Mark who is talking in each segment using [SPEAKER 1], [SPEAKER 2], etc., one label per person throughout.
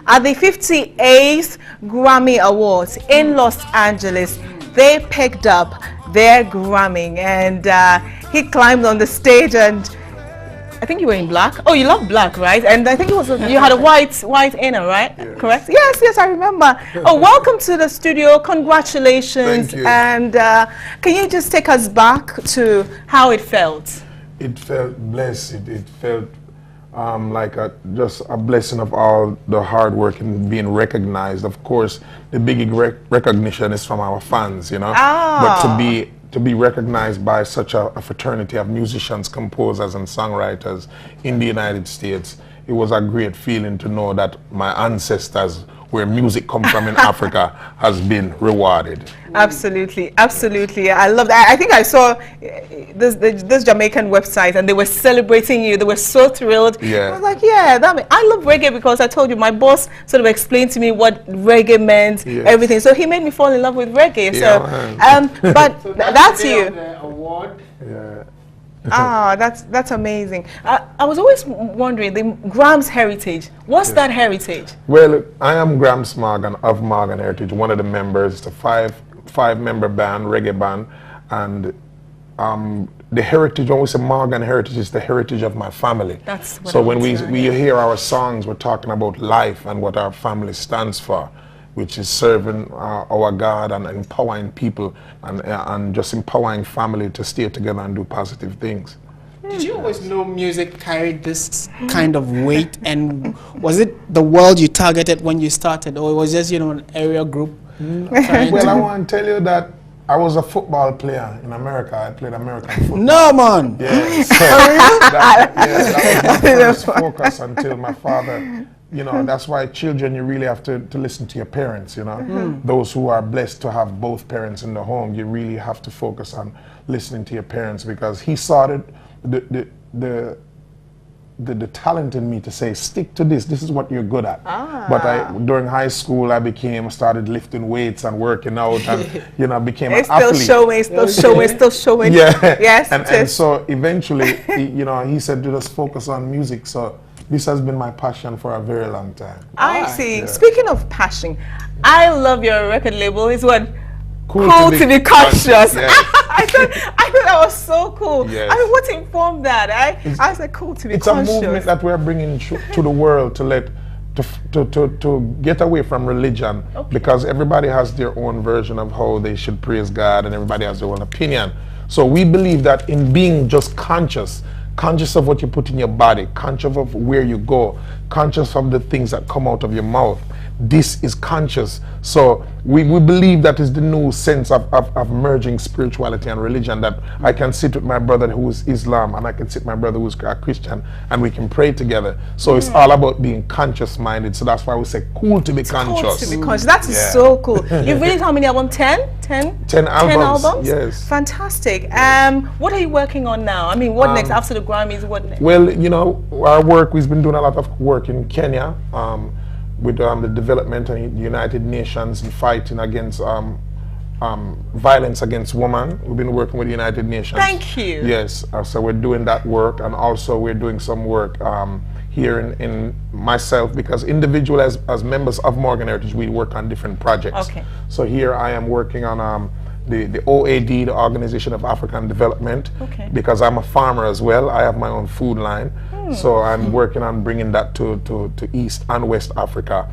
[SPEAKER 1] At the 58th Grammy Awards in Los Angeles, they picked up their Grammy, and he climbed on the stage, and I think you were in black. Oh, you love black, right? And I think it was you had a white inner, right?
[SPEAKER 2] Yes.
[SPEAKER 1] Correct? Yes, I remember. Oh, welcome to the studio. Congratulations.
[SPEAKER 2] Thank you.
[SPEAKER 1] And can you just take us back to how it felt?
[SPEAKER 2] It felt blessed. It felt like just a blessing of all the hard work and being recognized. Of course, the big recognition is from our fans, you know. But to be recognized by such a fraternity of musicians, composers, and songwriters in the United States, it was a great feeling to know that my ancestors, where music comes from in Africa, has been rewarded.
[SPEAKER 1] Absolutely, absolutely. I love that. I think I saw this Jamaican website, and they were celebrating you. They were so thrilled.
[SPEAKER 2] Yeah.
[SPEAKER 1] I was like, yeah, I love reggae because I told you my boss sort of explained to me what reggae meant,
[SPEAKER 2] Yes.
[SPEAKER 1] everything. So he made me fall in love with reggae.
[SPEAKER 2] Yeah,
[SPEAKER 1] so, but
[SPEAKER 3] So
[SPEAKER 1] that's
[SPEAKER 3] the day
[SPEAKER 1] you.
[SPEAKER 3] of the award.
[SPEAKER 2] Yeah.
[SPEAKER 1] That's amazing. I was always wondering the Gramps heritage. What's that heritage?
[SPEAKER 2] Well, I am Gramps Morgan of Morgan Heritage, one of the members. It's a five-member band, reggae band, and the heritage. When we say Morgan Heritage, is the heritage of my family.
[SPEAKER 1] That's what
[SPEAKER 2] so
[SPEAKER 1] I
[SPEAKER 2] when
[SPEAKER 1] want to
[SPEAKER 2] we
[SPEAKER 1] hear.
[SPEAKER 2] hear our songs, we're talking about life and what our family stands for, which is serving our God and empowering people and just empowering family to stay together and do positive things.
[SPEAKER 3] Did you always know music carried this kind of weight? And was it the world you targeted when you started, or it was just, an area group?
[SPEAKER 2] Well, I want to tell you that I was a football player in America. I played American football.
[SPEAKER 3] No, man.
[SPEAKER 2] Yeah, so that was my first focus until my father, that's why children, you really have to listen to your parents, Those who are blessed to have both parents in the home, you really have to focus on listening to your parents, because he saw the talent in me to say, stick to this is what you're good at. But during high school, I started lifting weights and working out, and became an athlete.
[SPEAKER 1] Still showing.
[SPEAKER 2] Yeah.
[SPEAKER 1] Yes.
[SPEAKER 2] And so eventually, he said, just focus on music. So this has been my passion for a very long time.
[SPEAKER 1] I see.
[SPEAKER 2] Yeah.
[SPEAKER 1] Speaking of passion, I love your record label. It's what?
[SPEAKER 2] Cool
[SPEAKER 1] to be conscious.
[SPEAKER 2] Yes.
[SPEAKER 1] I thought that was so cool.
[SPEAKER 2] Yes.
[SPEAKER 1] I mean, what informed that? I was like, cool to be
[SPEAKER 2] It's
[SPEAKER 1] conscious.
[SPEAKER 2] a movement that we're bringing to the world to get away from religion, because everybody has their own version of how they should praise God, and everybody has their own opinion. So we believe that in being just conscious of what you put in your body, conscious of where you go, conscious of the things that come out of your mouth, this is conscious. So we believe that is the new sense of merging spirituality and religion, that I can sit with my brother who is Islam, and I can sit with my brother who's a Christian, and we can pray together. So it's all about being conscious minded. So that's why we say cool to be conscious.
[SPEAKER 1] Cool to be conscious. That is so cool. You've released how many albums? 10
[SPEAKER 2] albums.
[SPEAKER 1] 10 albums?
[SPEAKER 2] Yes.
[SPEAKER 1] Fantastic. What are you working on now? I mean, what next? After the Grammys, what next?
[SPEAKER 2] Well, our work, we've been doing a lot of work in Kenya, with the development of the United Nations and fighting against violence against women. We've been working with the United Nations.
[SPEAKER 1] Thank you.
[SPEAKER 2] Yes, so we're doing that work, and also we're doing some work here in myself, because individual as members of Morgan Heritage, we work on different projects.
[SPEAKER 1] Okay.
[SPEAKER 2] So here I am working on the OAD, the Organization of African Development, because I'm a farmer as well. I have my own food line. So I'm working on bringing that to East and West Africa,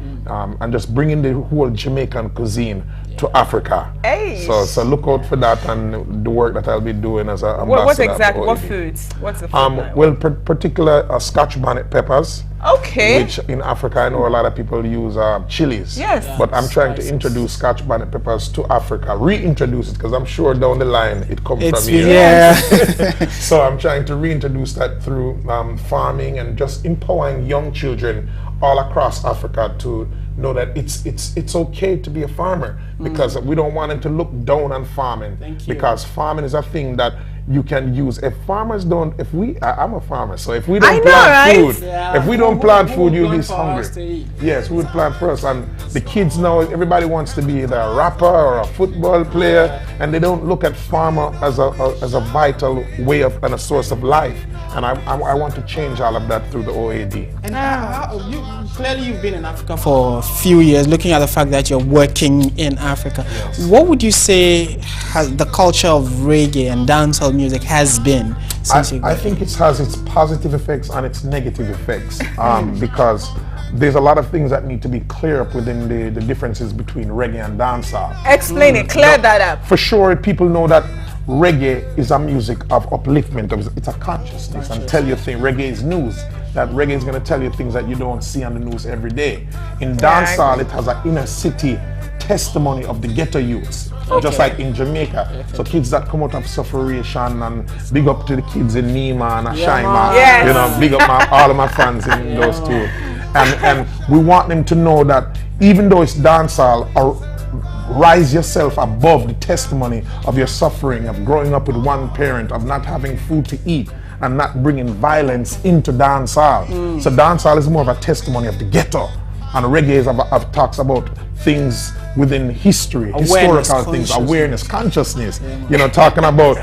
[SPEAKER 2] and just bringing the whole Jamaican cuisine to Africa.
[SPEAKER 1] Hey.
[SPEAKER 2] So look out for that and the work that I'll be doing as a ambassador.
[SPEAKER 1] What exactly? What foods? What's the food like?
[SPEAKER 2] Well, particular Scotch bonnet peppers.
[SPEAKER 1] Okay.
[SPEAKER 2] Which in Africa, I know a lot of people use chilies.
[SPEAKER 1] Yes.
[SPEAKER 2] But I'm trying to introduce Scotch bonnet peppers to Africa, reintroduce it, because I'm sure down the line it comes from here.
[SPEAKER 3] Yeah.
[SPEAKER 2] So I'm trying to reintroduce that through farming and just empowering young children all across Africa to know that it's okay to be a farmer, because we don't want them to look down on farming.
[SPEAKER 3] Thank you.
[SPEAKER 2] Because farming is a thing that you can use. If farmers don't, I'm a farmer, so if we
[SPEAKER 1] I
[SPEAKER 2] don't
[SPEAKER 1] know,
[SPEAKER 2] plant
[SPEAKER 1] right?
[SPEAKER 2] food,
[SPEAKER 3] Yeah.
[SPEAKER 2] if we don't plant food, you'll be
[SPEAKER 3] Plant for us to
[SPEAKER 2] hungry.
[SPEAKER 3] eat.
[SPEAKER 2] Yes, we would plant first. And the kids now, everybody wants to be either a rapper or a football player, and they don't look at farmer as a vital way of and a source of life. And I want to change all of that through the OAD.
[SPEAKER 3] And clearly you've been in Africa for a few years, looking at the fact that you're working in Africa.
[SPEAKER 2] Yes.
[SPEAKER 3] What would you say the culture of reggae and dancehall music has been since you
[SPEAKER 2] I think it has its positive effects and its negative effects because there's a lot of things that need to be clear up within the differences between reggae and dancehall.
[SPEAKER 1] Explain it, clear that up.
[SPEAKER 2] For sure, people know that reggae is a music of upliftment. It's a consciousness and tell you things. Reggae is news. That reggae is going to tell you things that you don't see on the news every day. In dancehall, it has an inner city testimony of the ghetto youths, just like in Jamaica. So kids that come out of sufferation, and big up to the kids in Nima and Ashima.
[SPEAKER 1] Yes.
[SPEAKER 2] You know, big up all of my fans in those two. And we want them to know that even though it's dancehall, rise yourself above the testimony of your suffering, of growing up with one parent, of not having food to eat, and not bringing violence into dancehall. So dancehall is more of a testimony of the ghetto, and reggae talks about things within history, historical things, awareness, consciousness. You know, talking about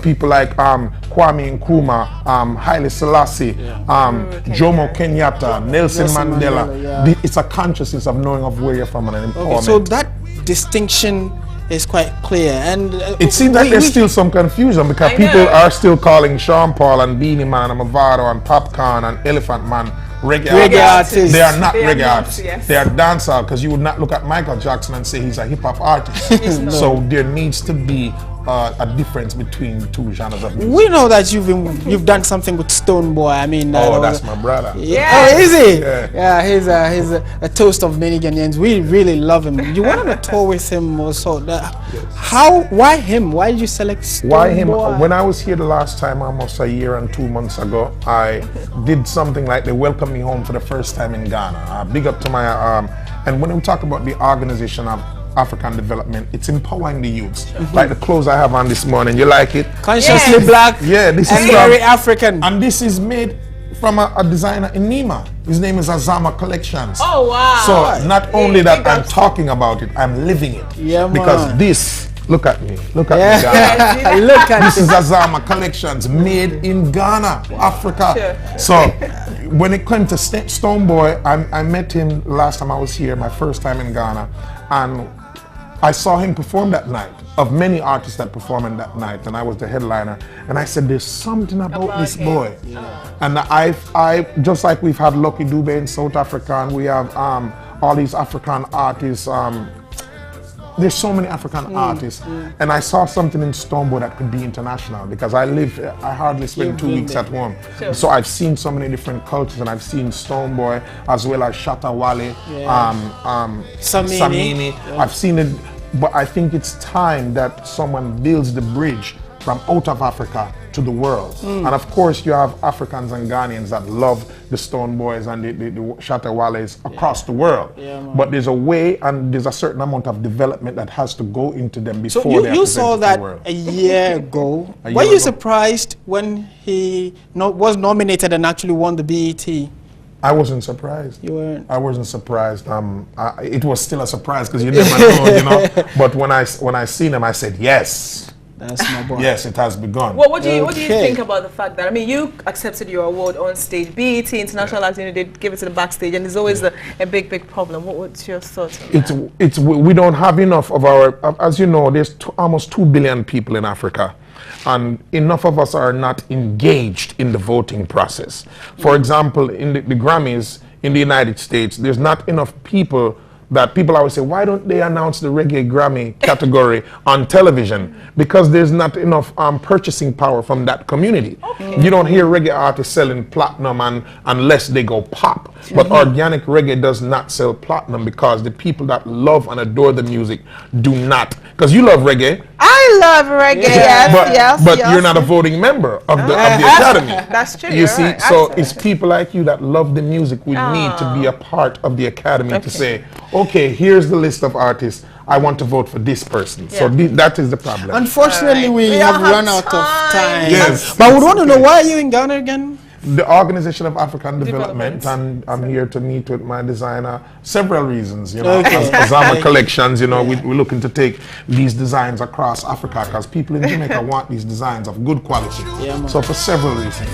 [SPEAKER 2] people like Kwame Nkrumah, Haile Selassie, Jomo Kenyatta, Nelson Mandela. It's a consciousness of knowing of where you're from and an empowerment.
[SPEAKER 3] Okay, so that distinction is quite clear, and
[SPEAKER 2] it seems like there's still some confusion because people are still calling Sean Paul and Beanie Man and Mavado and Popcorn and Elephant Man reggae artists. They are not reggae artists. Yes. They are dancehall, because you would not look at Michael Jackson and say he's a hip hop artist. So there needs to be a difference between two genres of music.
[SPEAKER 3] We know that you've done something with Stonebwoy. I mean,
[SPEAKER 2] that's my brother.
[SPEAKER 3] Yeah. Oh, is he? Yeah, he's a toast of many Ghanaians. We really love him. You wanted to tour with him also. Why him? Why did you select Stonebwoy?
[SPEAKER 2] Why him? When I was here the last time, almost a year and 2 months ago, I did something like they welcomed me home for the first time in Ghana. Big up to my and when we talk about the organization of African development, it's empowering the youths. Like the clothes I have on this morning, you like it?
[SPEAKER 3] Consciously black.
[SPEAKER 2] Yeah, this is
[SPEAKER 3] very African.
[SPEAKER 2] And this is made from a designer in Nima. His name is Azama Collections.
[SPEAKER 1] Oh wow!
[SPEAKER 2] So not only that I'm talking about it, I'm living it.
[SPEAKER 3] Yeah, man.
[SPEAKER 2] Because this, look at me, look at me, Ghana.
[SPEAKER 3] Look at
[SPEAKER 2] This is Azama Collections, made in Ghana, Africa.
[SPEAKER 1] Sure.
[SPEAKER 2] So when it came to Stonebwoy, I met him last time I was here, my first time in Ghana, and I saw him perform that night, of many artists that performed in that night, and I was the headliner. And I said, there's something about this boy. And I just like we've had Lucky Dube in South Africa, and we have all these African artists. There's so many African artists, and I saw something in Stonebwoy that could be international, because I hardly spend 2 weeks at home.
[SPEAKER 1] Sure.
[SPEAKER 2] So I've seen so many different cultures, and I've seen Stonebwoy as well as Shatta Wale, Samini. I've seen it, but I think it's time that someone builds the bridge from out of Africa to the world. And of course you have Africans and Ghanaians that love the Stonebwoys and the Shatta Wales across the world. But there's a way and there's a certain amount of development that has to go into them before they are
[SPEAKER 3] you saw
[SPEAKER 2] presented to
[SPEAKER 3] that
[SPEAKER 2] the world.
[SPEAKER 3] a year ago.
[SPEAKER 2] A
[SPEAKER 3] Were
[SPEAKER 2] year
[SPEAKER 3] you
[SPEAKER 2] ago.
[SPEAKER 3] surprised when he was nominated and actually won the BET?
[SPEAKER 2] I wasn't surprised.
[SPEAKER 3] You weren't?
[SPEAKER 2] I wasn't surprised. It was still a surprise because you never know, you know. But when I seen him, I said, yes.
[SPEAKER 3] That's my boy.
[SPEAKER 2] Yes, it has begun.
[SPEAKER 1] Well, what do you
[SPEAKER 3] Okay.
[SPEAKER 1] think about the fact that, I mean, you accepted your award on stage, BET International Arts Union, they give it to the backstage, and there's always a big problem. What's your thoughts on that?
[SPEAKER 2] We don't have enough of our, as you know, there's almost 2 billion people in Africa, and enough of us are not engaged in the voting process. For example, in the Grammys in the United States, there's not enough people that people always say, why don't they announce the Reggae Grammy category on television? Because there's not enough purchasing power from that community. Okay. You don't hear reggae artists selling platinum unless they go pop. But organic reggae does not sell platinum because the people that love and adore the music do not. Because you love reggae.
[SPEAKER 1] I love reggae, yes,
[SPEAKER 2] but you're not a voting member of the Academy.
[SPEAKER 1] That's true.
[SPEAKER 2] You see,
[SPEAKER 1] right.
[SPEAKER 2] so it's people like you that love the music. We need to be a part of the Academy to say, okay, here's the list of artists. I want to vote for this person. So
[SPEAKER 1] Yeah.
[SPEAKER 2] that is the problem.
[SPEAKER 3] Unfortunately, we
[SPEAKER 1] We
[SPEAKER 3] have
[SPEAKER 1] don't have
[SPEAKER 3] run out of time.
[SPEAKER 2] Yes.
[SPEAKER 3] But we want to know, why are you in Ghana again?
[SPEAKER 2] The Organization of African Development, and I'm here to meet with my designer. Several reasons, you know,
[SPEAKER 3] Okay.
[SPEAKER 2] as Azama Collections, you know, we're looking to take these designs across Africa because people in Jamaica want these designs of good quality.
[SPEAKER 3] Yeah, man.
[SPEAKER 2] So for several reasons.